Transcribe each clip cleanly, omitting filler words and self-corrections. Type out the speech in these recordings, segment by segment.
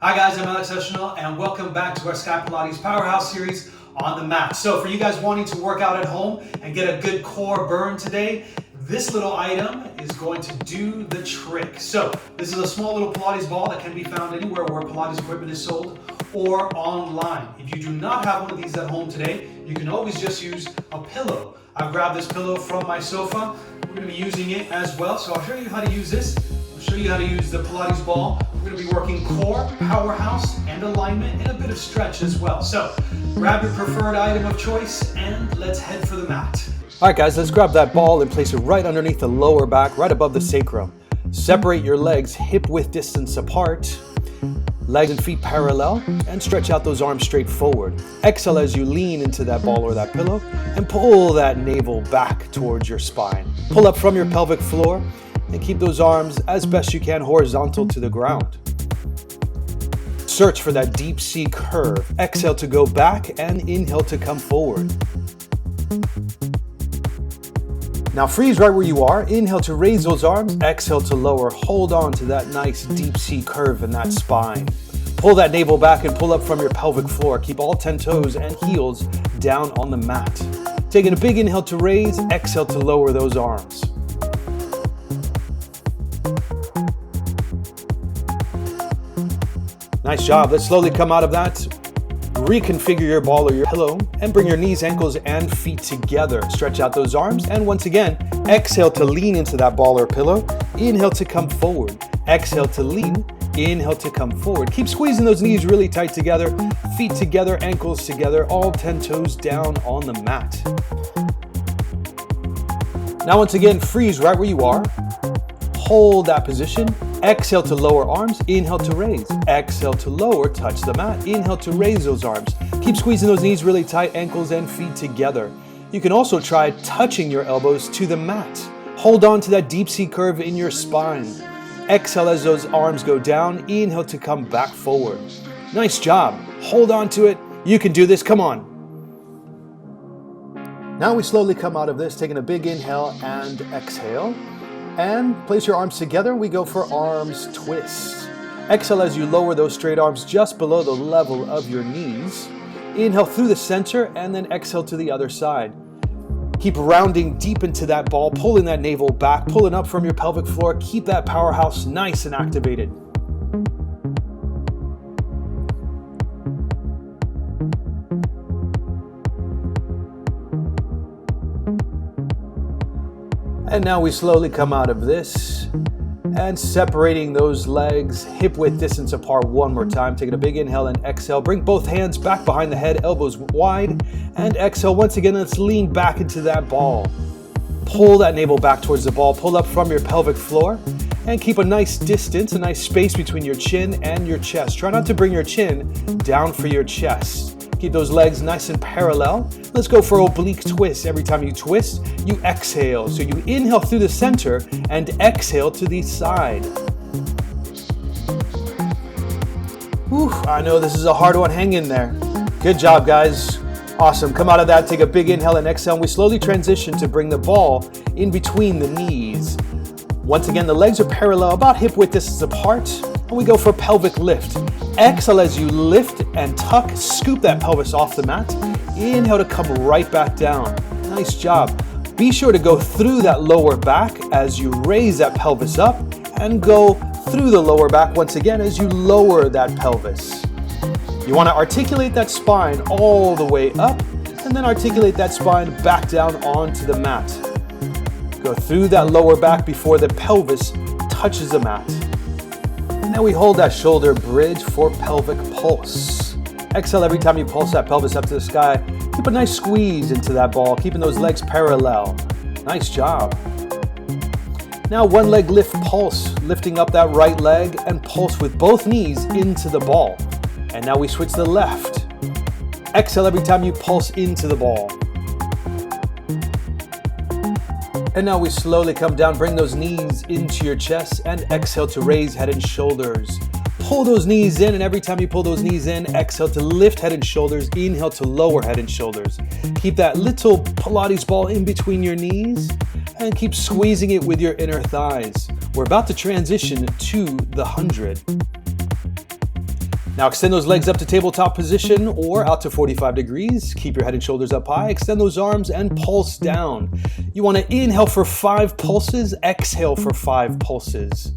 Hi guys, I'm Alex Eschenal and welcome back to our Sky Pilates PowerHouse series on the mat. So for you guys wanting to work out at home and get a good core burn today, this little item is going to do the trick. So this is a small little Pilates ball that can be found anywhere where Pilates equipment is sold or online. If you do not have one of these at home today, you can always just use a pillow. I've grabbed this pillow from my sofa. We're going to be using it as well. So I'll show you how to use this. I'll show you how to use the Pilates ball. We're going to be working core, powerhouse, and alignment, and a bit of stretch as well. So grab your preferred item of choice and let's head for the mat. All right guys, let's grab that ball and place it right underneath the lower back, right above the sacrum. Separate your legs hip-width distance apart, legs and feet parallel, and stretch out those arms straight forward. Exhale as you lean into that ball or that pillow, and pull that navel back towards your spine. Pull up from your pelvic floor, and keep those arms as best you can horizontal to the ground. Search for that deep C curve. Exhale to go back and inhale to come forward. Now freeze right where you are. Inhale to raise those arms. Exhale to lower. Hold on to that nice deep C curve in that spine. Pull that navel back and pull up from your pelvic floor. Keep all 10 toes and heels down on the mat. Taking a big inhale to raise. Exhale to lower those arms. Nice job. Let's slowly come out of that. Reconfigure your ball or your pillow and bring your knees, ankles, and feet together. Stretch out those arms and once again, exhale to lean into that ball or pillow. Inhale to come forward. Exhale to lean. Inhale to come forward. Keep squeezing those knees really tight together. Feet together, ankles together, all 10 toes down on the mat. Now once again, freeze right where you are. Hold that position. Exhale to lower arms, inhale to raise. Exhale to lower, touch the mat. Inhale to raise those arms. Keep squeezing those knees really tight, ankles and feet together. You can also try touching your elbows to the mat. Hold on to that deep C curve in your spine. Exhale as those arms go down. Inhale to come back forward. Nice job. Hold on to it. You can do this. Come on. Now we slowly come out of this, taking a big inhale and exhale. And place your arms together. We go for arms twist. Exhale as you lower those straight arms just below the level of your knees. Inhale through the center and then exhale to the other side. Keep rounding deep into that ball, pulling that navel back, pulling up from your pelvic floor. Keep that powerhouse nice and activated. And now we slowly come out of this and separating those legs hip-width distance apart one more time. Taking a big inhale and exhale. Bring both hands back behind the head, elbows wide, and exhale. Once again, let's lean back into that ball. Pull that navel back towards the ball. Pull up from your pelvic floor and keep a nice distance, a nice space between your chin and your chest. Try not to bring your chin down for your chest. Keep those legs nice and parallel. Let's go for oblique twist. Every time you twist, you exhale. So you inhale through the center and exhale to the side. Whew, I know this is a hard one. Hang in there. Good job, guys. Awesome. Come out of that. Take a big inhale and exhale. And we slowly transition to bring the ball in between the knees. Once again, the legs are parallel, about hip-width distance apart. And we go for pelvic lift. Exhale as you lift and tuck, scoop that pelvis off the mat. Inhale to come right back down. Nice job. Be sure to go through that lower back as you raise that pelvis up and go through the lower back once again as you lower that pelvis. You want to articulate that spine all the way up and then articulate that spine back down onto the mat. Go through that lower back before the pelvis touches the mat. Now we hold that shoulder bridge for pelvic pulse. Exhale every time you pulse that pelvis up to the sky. Keep a nice squeeze into that ball, keeping those legs parallel. Nice job. Now one leg lift pulse, lifting up that right leg and pulse with both knees into the ball. And now we switch to the left. Exhale every time you pulse into the ball. And now we slowly come down, bring those knees into your chest and exhale to raise head and shoulders. Pull those knees in and every time you pull those knees in, exhale to lift head and shoulders, inhale to lower head and shoulders. Keep that little Pilates ball in between your knees and keep squeezing it with your inner thighs. We're about to transition to the 100. Now extend those legs up to tabletop position or out to 45 degrees. Keep your head and shoulders up high. Extend those arms and pulse down. You want to inhale for 5 pulses, exhale for 5 pulses.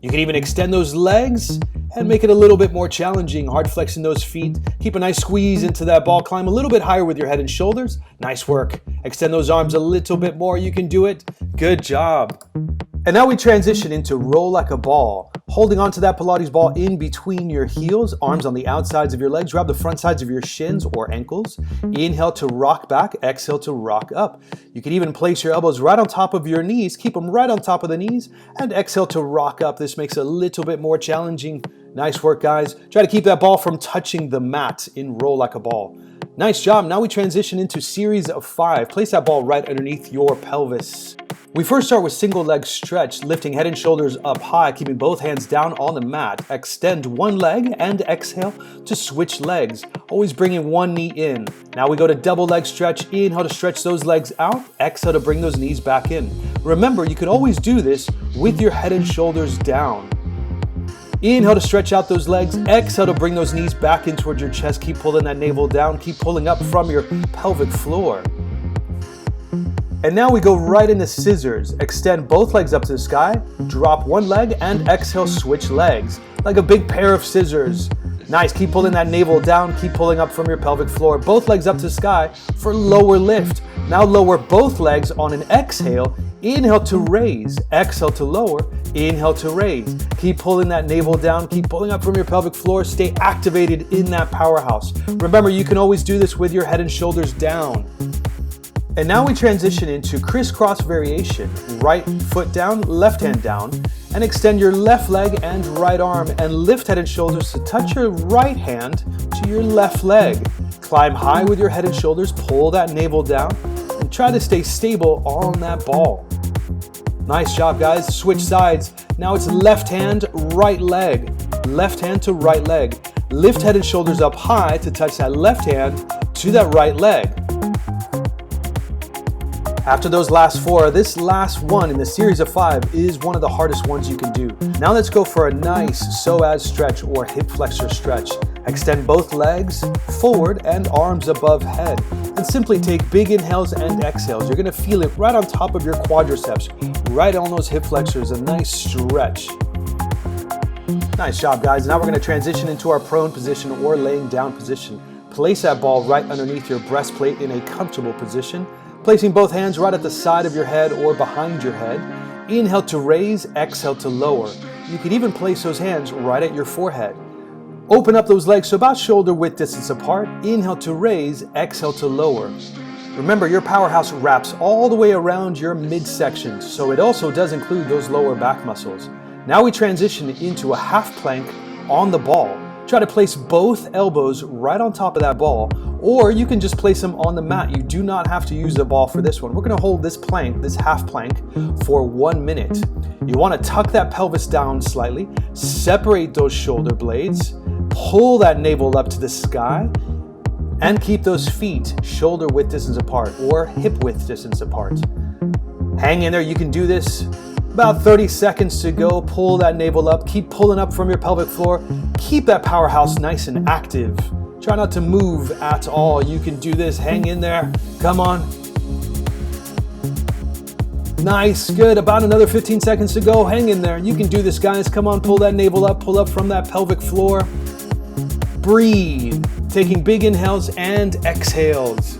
You can even extend those legs and make it a little bit more challenging. Hard flexing those feet. Keep a nice squeeze into that ball. Climb a little bit higher with your head and shoulders. Nice work. Extend those arms a little bit more. You can do it. Good job. And now we transition into roll like a ball. Holding onto that Pilates ball in between your heels, arms on the outsides of your legs. Grab the front sides of your shins or ankles. Inhale to rock back, exhale to rock up. You can even place your elbows right on top of your knees. Keep them right on top of the knees and exhale to rock up. This makes it a little bit more challenging. Nice work, guys. Try to keep that ball from touching the mat in roll like a ball. Nice job. Now we transition into series of 5. Place that ball right underneath your pelvis. We first start with single leg stretch, lifting head and shoulders up high, keeping both hands down on the mat. Extend one leg and exhale to switch legs, always bringing one knee in. Now we go to double leg stretch. Inhale to stretch those legs out, exhale to bring those knees back in. Remember, you can always do this with your head and shoulders down. Inhale to stretch out those legs, exhale to bring those knees back in towards your chest. Keep pulling that navel down, keep pulling up from your pelvic floor. And now we go right into scissors. Extend both legs up to the sky, drop one leg and exhale, switch legs. Like a big pair of scissors. Nice, keep pulling that navel down, keep pulling up from your pelvic floor. Both legs up to the sky for lower lift. Now lower both legs on an exhale. Inhale to raise, exhale to lower, inhale to raise. Keep pulling that navel down, keep pulling up from your pelvic floor. Stay activated in that powerhouse. Remember, you can always do this with your head and shoulders down. And now we transition into CrissCross Variation. Right foot down, left hand down, and extend your left leg and right arm and lift head and shoulders to touch your right hand to your left leg. Climb high with your head and shoulders, pull that navel down, and try to stay stable on that ball. Nice job, guys. Switch sides. Now it's left hand, right leg. Left hand to right leg. Lift head and shoulders up high to touch that left hand to that right leg. After those last 4, this last one in the series of 5 is one of the hardest ones you can do. Now let's go for a nice psoas stretch or hip flexor stretch. Extend both legs forward and arms above head. And simply take big inhales and exhales. You're gonna feel it right on top of your quadriceps, right on those hip flexors, a nice stretch. Nice job, guys. Now we're gonna transition into our prone position or laying down position. Place that ball right underneath your breastplate in a comfortable position. Placing both hands right at the side of your head or behind your head. Inhale to raise, exhale to lower. You can even place those hands right at your forehead. Open up those legs so about shoulder width distance apart. Inhale to raise, exhale to lower. Remember, your powerhouse wraps all the way around your midsection, so it also does include those lower back muscles. Now we transition into a half plank on the ball. Try to place both elbows right on top of that ball, or you can just place them on the mat. You do not have to use the ball for this one. We're gonna hold this plank, this half plank, for 1 minute. You wanna tuck that pelvis down slightly, separate those shoulder blades, pull that navel up to the sky, and keep those feet shoulder width distance apart or hip width distance apart. Hang in there, you can do this. About 30 seconds to go. Pull that navel up. Keep pulling up from your pelvic floor. Keep that powerhouse nice and active. Try not to move at all. You can do this. Hang in there. Come on. Nice. Good. About another 15 seconds to go. Hang in there. You can do this, guys. Come on. Pull that navel up. Pull up from that pelvic floor. Breathe. Taking big inhales and exhales.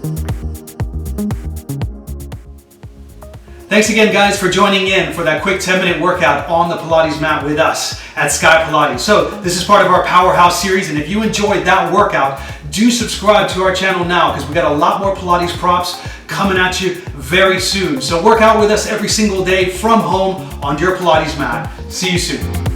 Thanks again, guys, for joining in for that quick 10-minute workout on the Pilates mat with us at Sky Pilates. So this is part of our Powerhouse series, and if you enjoyed that workout, do subscribe to our channel now because we got a lot more Pilates props coming at you very soon. So work out with us every single day from home on your Pilates mat. See you soon.